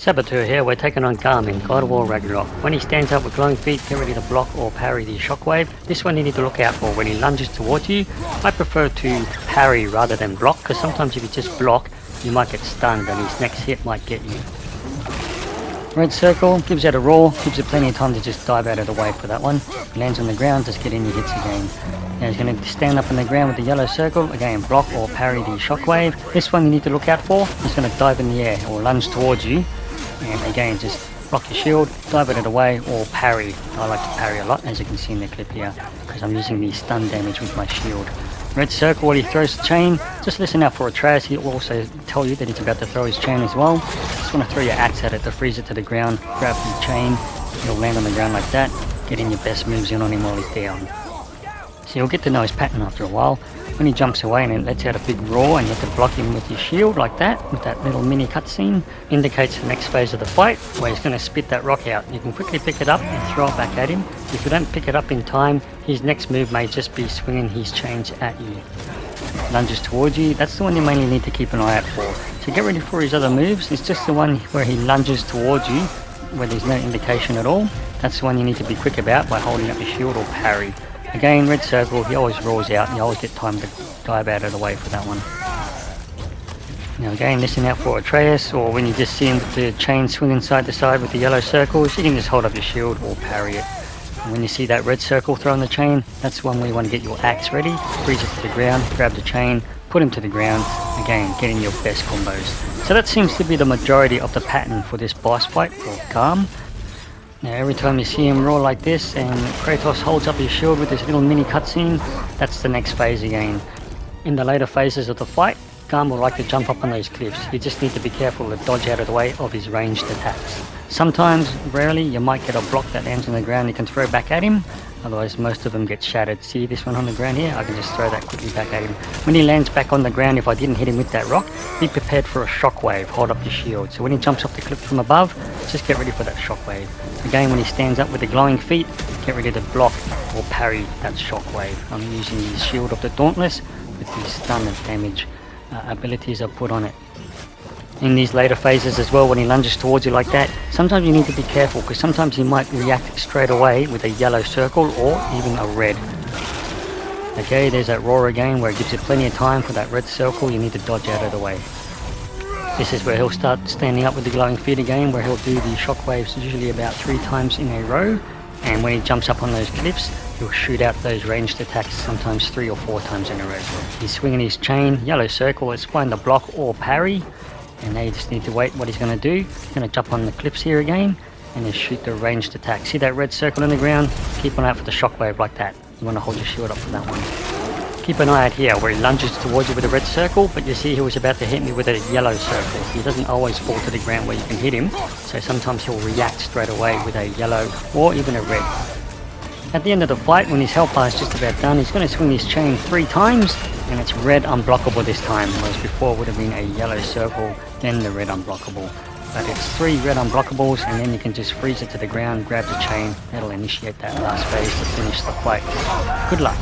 Saboteur here, we're taking on Garm in God of War Ragnarok. When he stands up with glowing feet, get ready to block or parry the shockwave. This one you need to look out for when he lunges towards you. I prefer to parry rather than block, because sometimes if you just block, you might get stunned and his next hit might get you. Red circle, gives out a roar, gives you plenty of time to just dive out of the way for that one. Lands on the ground, just get in your hits again. Now he's going to stand up on the ground with the yellow circle, again block or parry the shockwave. This one you need to look out for, he's going to dive in the air or lunge towards you. And again, just block your shield, dive out of the way, or parry. I like to parry a lot, as you can see in the clip here, because I'm using the stun damage with my shield. Red circle, when he throws the chain, just listen out for a trash. He'll also tell you that he's about to throw his chain as well. Just want to throw your axe at it to freeze it to the ground, grab the chain, it'll land on the ground like that, getting your best moves in on him while he's down. So you'll get to know his pattern after a while. When he jumps away and it lets out a big roar and you have to block him with your shield like that, with that little mini cutscene, indicates the next phase of the fight where he's going to spit that rock out. You can quickly pick it up and throw it back at him. If you don't pick it up in time, his next move may just be swinging his chains at you. Lunges towards you, that's the one you mainly need to keep an eye out for. So get ready for his other moves. It's just the one where he lunges towards you, where there's no indication at all. That's the one you need to be quick about by holding up your shield or parry. Again, red circle, he always roars out and you always get time to dive out of the way for that one. Now again, listen out for Atreus, or when you just see him with the chain swinging side to side with the yellow circles, you can just hold up your shield or parry it. And when you see that red circle throwing the chain, that's one where you want to get your axe ready, freeze it to the ground, grab the chain, put him to the ground, again, getting your best combos. So that seems to be the majority of the pattern for this boss fight for Garm. Now every time you see him roar like this and Kratos holds up his shield with this little mini cutscene, that's the next phase again. In the later phases of the fight, Garm will like to jump up on those cliffs. You just need to be careful to dodge out of the way of his ranged attacks. Sometimes, rarely, you might get a block that lands on the ground you can throw back at him. Otherwise, most of them get shattered. See this one on the ground here? I can just throw that quickly back at him. When he lands back on the ground, if I didn't hit him with that rock, be prepared for a shockwave. Hold up your shield. So when he jumps off the cliff from above, just get ready for that shockwave. Again, when he stands up with the glowing feet, get ready to block or parry that shockwave. I'm using the shield of the Dauntless with the stun and damage abilities I put on it. In these later phases as well, when he lunges towards you like that, sometimes you need to be careful because sometimes he might react straight away with a yellow circle or even a red. Okay, there's that roar again where it gives you plenty of time for that red circle. You need to dodge out of the way. This is where he'll start standing up with the glowing feet again, where he'll do the shockwaves usually about 3 times in a row. And when he jumps up on those cliffs, he'll shoot out those ranged attacks sometimes 3 or 4 times in a row. He's swinging his chain, yellow circle, it's fine to block or parry. And now you just need to wait what he's going to do. He's going to jump on the cliffs here again and then shoot the ranged attack. See that red circle on the ground? Keep an eye out for the shockwave like that. You want to hold your shield up for that one. Keep an eye out here where he lunges towards you with a red circle, but you see he was about to hit me with a yellow circle. He doesn't always fall to the ground where you can hit him, so sometimes he'll react straight away with a yellow or even a red. At the end of the fight, when his health bar is just about done, he's going to swing his chain 3 times, and it's red unblockable this time, whereas before it would have been a yellow circle, then the red unblockable. But it's 3 red unblockables, and then you can just freeze it to the ground, grab the chain, that'll initiate that last phase to finish the fight. Good luck.